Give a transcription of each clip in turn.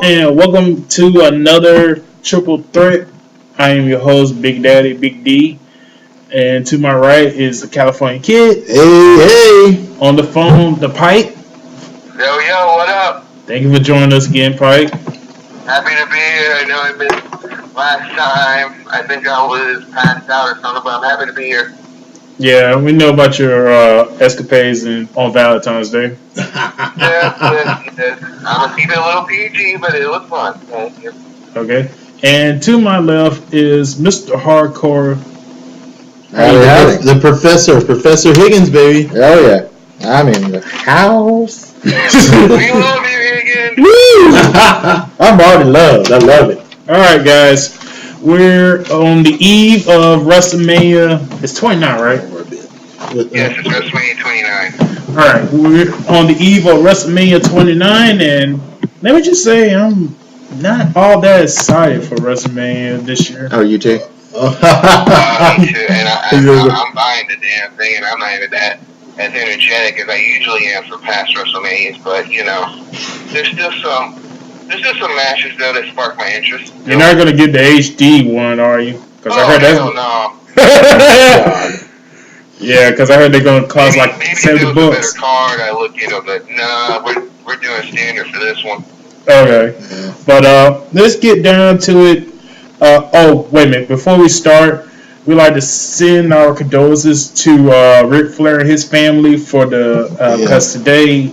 And welcome to another Triple Threat. I am your host, Big Daddy, Big D. And to my right is the California Kid. Hey. On the phone, the Pike. Yo, what up? Thank you for joining us again, Pike. Happy to be here. I know I missed last time. I think I was passed out or something, but I'm happy to be here. Yeah, we know about your escapades on Valentine's Day. Yes. I'm going to keep it a little PG, but it was fun. Thank you. Okay. And to my left is Mr. Hardcore. The Professor Higgins, baby. Oh yeah, I'm in the house. We love you, Higgins. Woo! I'm already loved. I love it. All right, guys. We're on the eve of WrestleMania. It's 29, right? Yes, it's WrestleMania 29. All right, we're on the eve of WrestleMania 29, and let me just say, I'm not all that excited for WrestleMania this year. Oh, you too? Me too, and I'm buying the damn thing, and I'm not even that as energetic as I usually am for past WrestleManias, but, you know, there's still some matches, though, that spark my interest. You're not going to get the HD one, are you? Because I heard no. Yeah, because I heard they're going to cost maybe $70. Maybe a better card, I look, but nah, we're doing standard for this one. Okay. But let's get down to it. Wait a minute. Before we start, we'd like to send our condolences to Ric Flair and his family for because today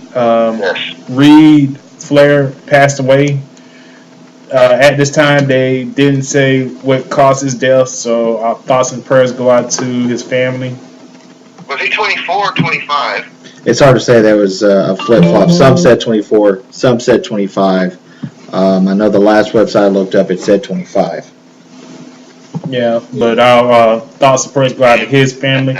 Reed Flair passed away. At this time, they didn't say what caused his death, so our thoughts and prayers go out to his family. Was he 24 or 25? It's hard to say. There was a flip-flop. Some said 24, some said 25. I know the last website I looked up, it said 25. Yeah, but our thoughts and prayers go out to his family.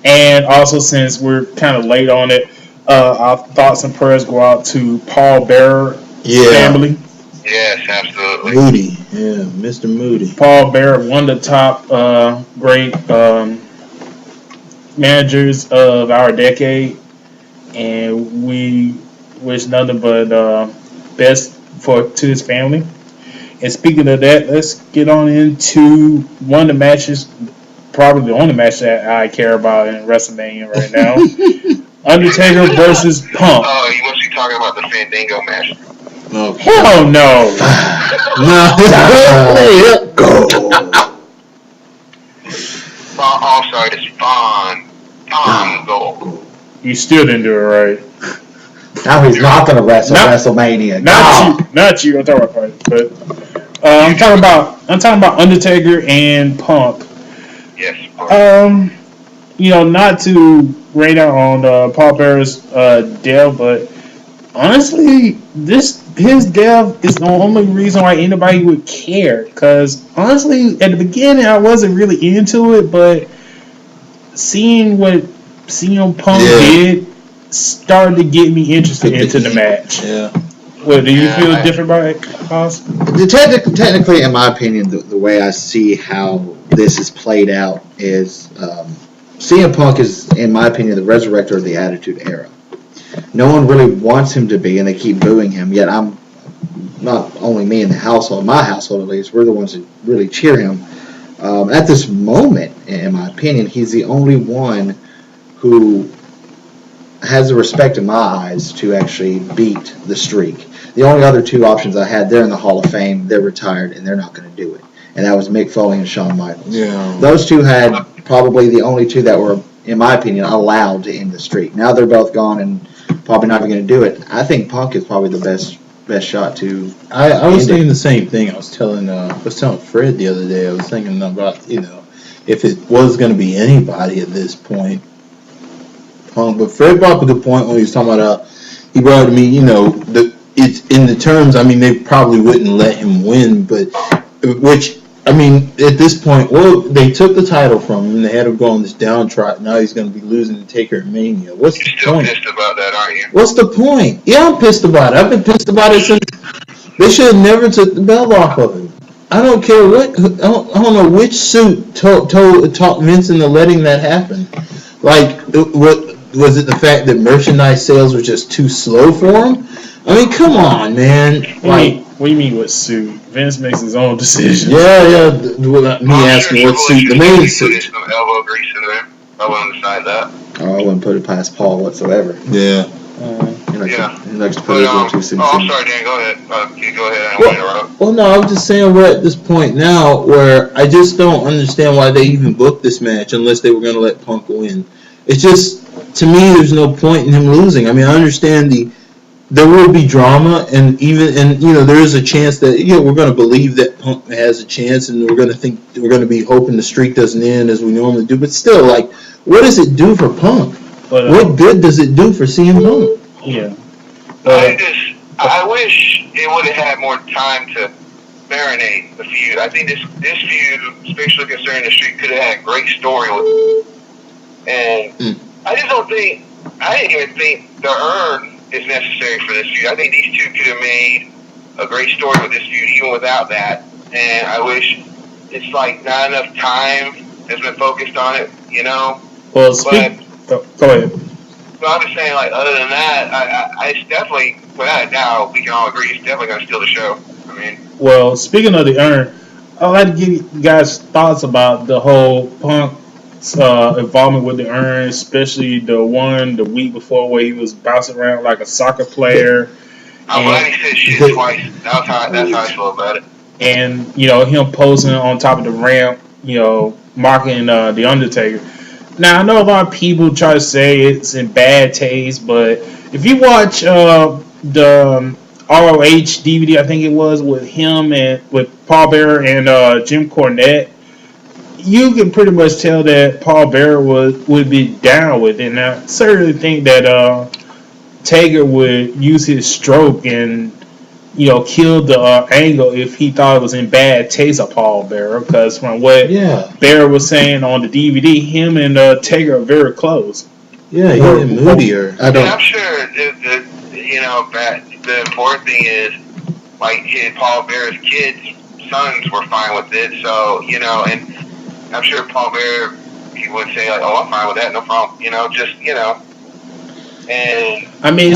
And also, since we're kind of late on it, our thoughts and prayers go out to Paul Bearer family. Yes, absolutely. Moody. Yeah, Mr. Moody. Paul Bearer, one of the top great managers of our decade. And we wish nothing but best to his family. And speaking of that, let's get on into one of the matches, probably the only match that I care about in WrestleMania right now. Undertaker versus Punk. Oh, you must be talking about the Fandango match. No. Hell no. Go. Oh, sorry, it's Fandango. You still didn't do it right. Now he's not going to wrestle WrestleMania. Not you. I'm talking about Punk, but I'm talking about Undertaker and Punk. Yes. Of course. Not to rain out on Paul Bearer's death, but honestly, his death is the only reason why anybody would care. Because honestly, at the beginning, I wasn't really into it, but seeing what CM Punk did started to get me interested into the match. Yeah. Well, do you feel different about it, Hoss? Technically, in my opinion, the way I see how this is played out is CM Punk is, in my opinion, the resurrector of the Attitude Era. No one really wants him to be, and they keep booing him, yet I'm not only me in the household, my household at least, we're the ones that really cheer him. At this moment, in my opinion, he's the only one who has the respect in my eyes to actually beat the streak. The only other two options I had, they're in the Hall of Fame, they're retired, and they're not going to do it. And that was Mick Foley and Shawn Michaels. Yeah. Those two had probably the only two that were, in my opinion, allowed to end the streak. Now they're both gone and probably not going to do it. I think Punk is probably the best shot to. I was thinking the same thing. I was telling Fred the other day. I was thinking about if it was going to be anybody at this point, Punk. But Fred brought up a good point when he was talking about. He brought to me, it's in the terms. I mean, they probably wouldn't let him win, but which. I mean, at this point, they took the title from him. They had him go on this downtrot. Now he's going to be losing to Taker at Mania. What's the point? You're still pissed about that, aren't you? What's the point? Yeah, I'm pissed about it. I've been pissed about it since they should have never took the belt off of him. I don't care what. I don't know which suit talked Vince into letting that happen. Like, what was it? The fact that merchandise sales were just too slow for him? I mean, come on, man. Like, What do you mean with suit? Vince makes his own decisions. Yeah. Me asking what suit the main Put suit. some elbow grease in there. I wouldn't decide that. Oh, I wouldn't put it past Paul whatsoever. Yeah. He likes to put his little 2 cents I'm in. sorry, Dan. Go ahead. Go ahead. I don't want to interrupt. Well, no, I'm just saying we're at this point now where I just don't understand why they even booked this match unless they were going to let Punk win. It's just, to me, there's no point in him losing. I mean, I understand there will be drama, and there is a chance that we're going to believe that Punk has a chance, and we're going to be hoping the streak doesn't end as we normally do. But still, like, what does it do for Punk? What good does it do for CM Punk? Yeah. I wish it would have had more time to marinate the feud. I think this feud, especially concerning the streak, could have had a great story with it. And I didn't even think the urn is necessary for this feud. I think these two could have made a great story with this feud even without that. And I wish it's like not enough time has been focused on it, Well, go ahead. So I'm just saying, like, other than that, it's definitely, without a doubt, we can all agree, it's definitely going to steal the show. I mean, well, speaking of the urn, I'd like to give you guys thoughts about the whole Punk's involvement with the urn, especially the week before where he was bouncing around like a soccer player. I'm glad he said shit twice. That's how I feel about it. And, him posing on top of the ramp, mocking the Undertaker. Now, I know a lot of people try to say it's in bad taste, but if you watch the ROH DVD, I think it was, with him and with Paul Bearer and Jim Cornette, you can pretty much tell that Paul Bearer would be down with it. And I certainly think that Taker would use his stroke and kill the angle if he thought it was in bad taste of Paul Bearer, because from what Bearer was saying on the DVD, him and Taker are very close. Yeah, he's moodier. I'm sure the important thing is, like, Paul Bearer's sons were fine with it, so, and I'm sure Paul Bearer, he would say, like, oh, I'm fine with that, no problem, and I mean,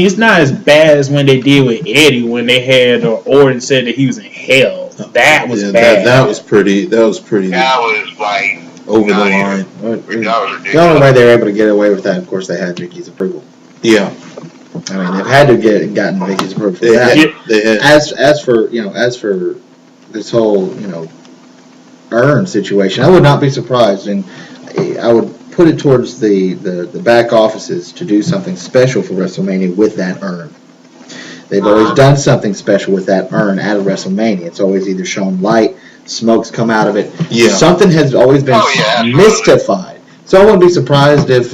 it's not as bad as when they did with Eddie when they had Orton said that he was in hell. That was bad. That was pretty. That was like over the line. That was ridiculous. The only way they were able to get away with that, of course, they had Vicky's approval. Yeah. I mean, they've had to gotten Vicky's approval. They had. As for this whole urn situation, I would not be surprised, and I would put it towards the back offices to do something special for WrestleMania with that urn. They've always done something special with that urn at a WrestleMania. It's always either shown light, smokes come out of it. Yeah. Something has always been mystified. So I wouldn't be surprised if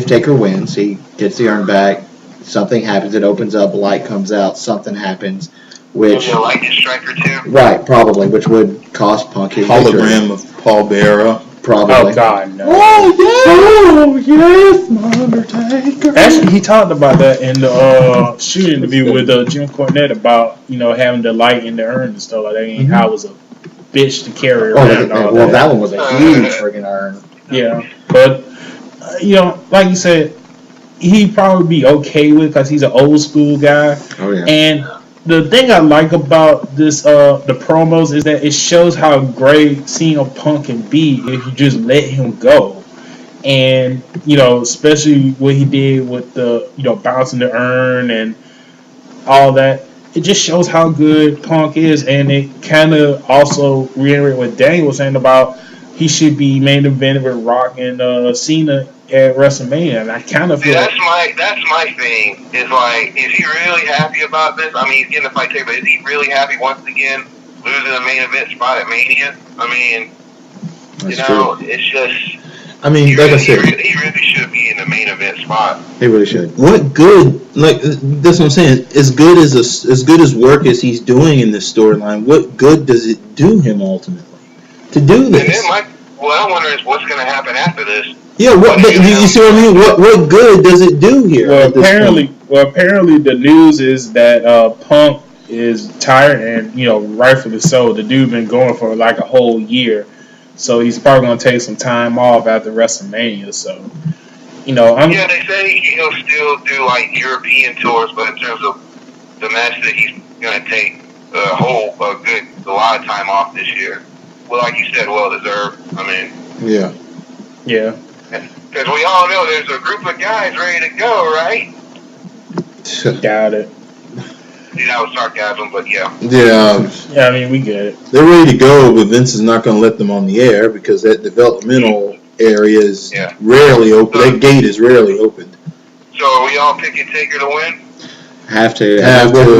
Taker wins, he gets the urn back, something happens, it opens up, light comes out, something happens, which maybe a lightning strike or two. Right, probably, which would cost Punk his hologram of Paul Bearer. Probably. Oh God, no! Oh yes, my Undertaker. Actually, he talked about that in the shooting interview with Jim Cornette about having the light in the urn and stuff like that. And how it was a bitch to carry around. That one was a huge friggin' urn. Yeah, but like you said, he'd probably be okay with it because he's an old school guy. Oh yeah. And the thing I like about this, the promos, is that it shows how great CM Punk can be if you just let him go. And, especially what he did with the, bouncing the urn and all that. It just shows how good Punk is. And it kind of also reiterates what Daniel was saying about he should be main evented with Rock and Cena at WrestleMania, and I kind of feel that's my thing. Is like, is he really happy about this? I mean, he's getting the fight tape, but is he really happy once again losing the main event spot at Mania? I mean, true. It's just. I mean, like I said, he really should be in the main event spot. He really should. What good? Like, that's what I'm saying. As good as work as he's doing in this storyline, what good does it do him ultimately to do this? And then what I wonder is what's going to happen after this. Yeah, you see what I mean? What good does it do here? Well, apparently the news is that Punk is tired and rightfully so. The dude been going for like a whole year, so he's probably going to take some time off after WrestleMania. So, they say he'll still do like European tours, but in terms of the match that he's going to take a lot of time off this year. Well, like you said, well deserved. I mean, Yeah. because we all know there's a group of guys ready to go, right? Got it. See, that was sarcasm, but yeah. Yeah. Yeah, I mean, we get it. They're ready to go, but Vince is not going to let them on the air because that developmental area is rarely open. That gate is rarely opened. So are we all picking Taker to win? Have to.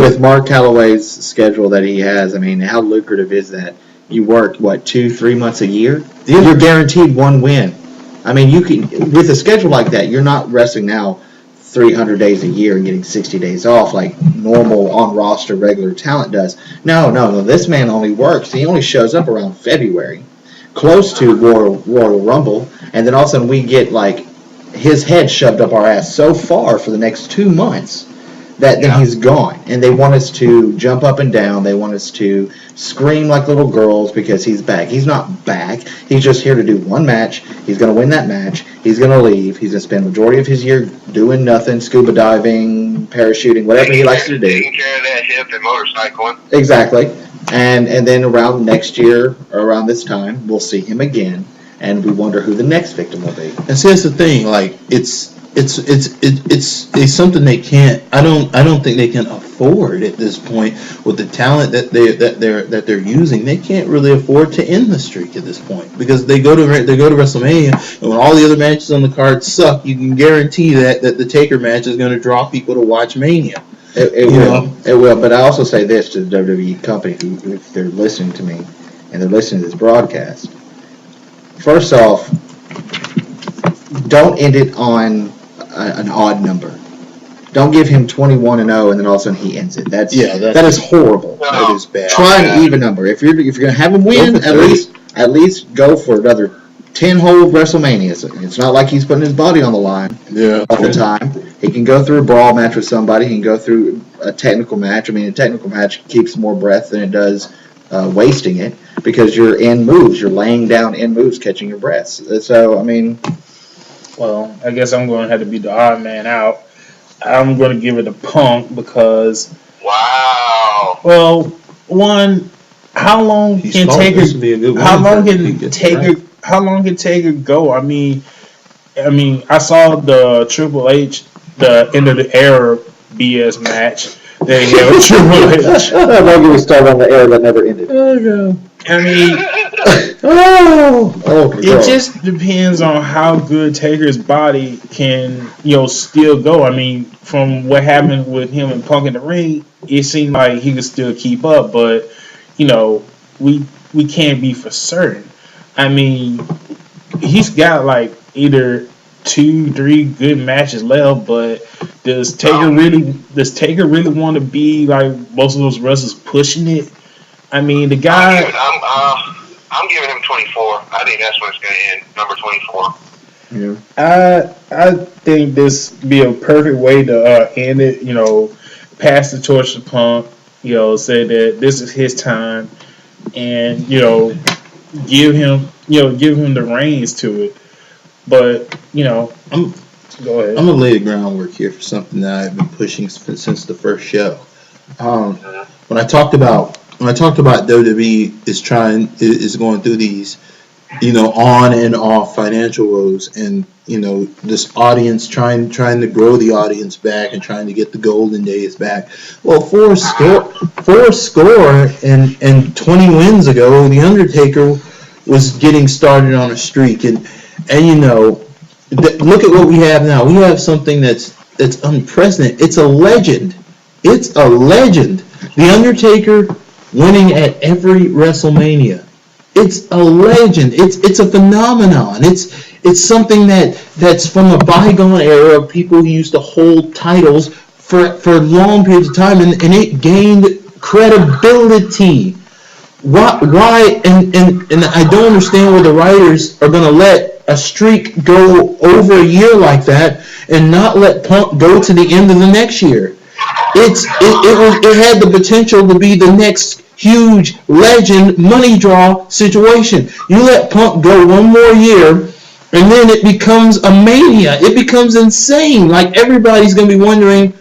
With Mark Calloway's schedule that he has, I mean, how lucrative is that? You work, 2-3 months a year? You're guaranteed one win. I mean, you can, with a schedule like that, you're not wrestling now 300 days a year and getting 60 days off like normal on-roster regular talent does. No. This man only works. He only shows up around February, close to Royal Rumble, and then all of a sudden we get, his head shoved up our ass so far for the next 2 months that then he's gone. And they want us to jump up and down. They want us to scream like little girls because he's back. He's not back. He's just here to do one match. He's going to win that match. He's going to leave. He's going to spend the majority of his year doing nothing, scuba diving, parachuting, whatever he likes to do. Taking care of that hip and motorcycling. Exactly. And then around next year, or around this time, we'll see him again. And we wonder who the next victim will be. And see, that's the thing. It's something they can't. I don't think they can afford at this point with the talent that they're using. They can't really afford to end the streak at this point because they go to WrestleMania and when all the other matches on the card suck, you can guarantee that the Taker match is going to draw people to watch Mania. It will. But I also say this to the WWE company who if they're listening to me and they're listening to this broadcast. First off, don't end it on an odd number. Don't give him 21-0 and then all of a sudden he ends it. That is horrible. That is bad. Try an even number. If you're going to have him win, at least go for another 10 whole WrestleManias. It's not like he's putting his body on the line all the time. He can go through a brawl match with somebody. He can go through a technical match. I mean, a technical match keeps more breath than it does wasting it because you're in moves. You're laying down in moves, catching your breath. So, I mean... Well, I guess I'm going to have to be the odd man out. I'm going to give it to Punk because... Wow. Well, one, how long can Taker... How long can Taker go? I mean, I saw the Triple H, the end of the era BS match that he had with Triple H. I'm not going to start on the era that never ended. I mean... it just depends on how good Taker's body can, still go. I mean, from what happened with him and Punk in the ring, it seemed like he could still keep up, but we can't be for certain. I mean, he's got either 2-3 good matches left, but does Taker really want to be like most of those wrestlers pushing it? I mean, the guy. I'm giving him 24. I think that's when it's going to end. Number 24. Yeah. I think this be a perfect way to end it. Pass the torch to Punk. Say that this is his time, and give him the reins to it. But go ahead. I'm gonna lay the groundwork here for something that I've been pushing since the first show. When I talked about WWE is going through these, on and off financial woes, and this audience trying to grow the audience back and trying to get the golden days back. Well, four score and 20 wins ago, the Undertaker was getting started on a streak, and look at what we have now. We have something that's unprecedented. It's a legend. It's a legend. The Undertaker winning at every WrestleMania. It's a legend. It's a phenomenon. It's something that's from a bygone era of people who used to hold titles for long periods of time, and it gained credibility. Why? And I don't understand why the writers are going to let a streak go over a year like that and not let Punk go to the end of the next year. It had the potential to be the next huge legend money draw situation. You let Punk go one more year, and then it becomes a mania. It becomes insane. Like everybody's going to be wondering,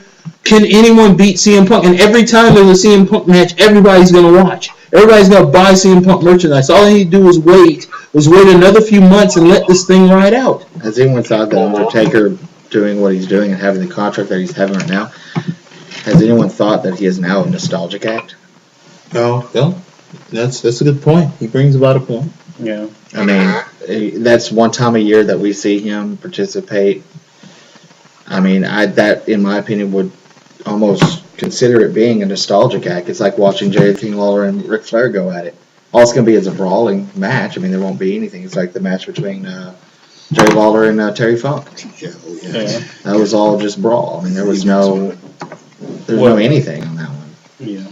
can anyone beat CM Punk? And every time there's a CM Punk match, everybody's going to watch. Everybody's going to buy CM Punk merchandise. All they need to do is wait another few months and let this thing ride out. Has anyone thought that Undertaker doing what he's doing and having the contract that he's having right now, has anyone thought that he is now a nostalgic act? Oh, well, that's a good point. He brings about a point. Yeah. I mean, that's one time a year that we see him participate. I mean, that, in my opinion, would almost consider it being a nostalgic act. It's like watching Jerry King Lawler and Ric Flair go at it. All it's going to be is a brawling match. I mean, there won't be anything. It's like the match between Jerry Lawler and Terry Funk. Yeah. That was all just brawl. I mean, there was no anything on that one. Yeah.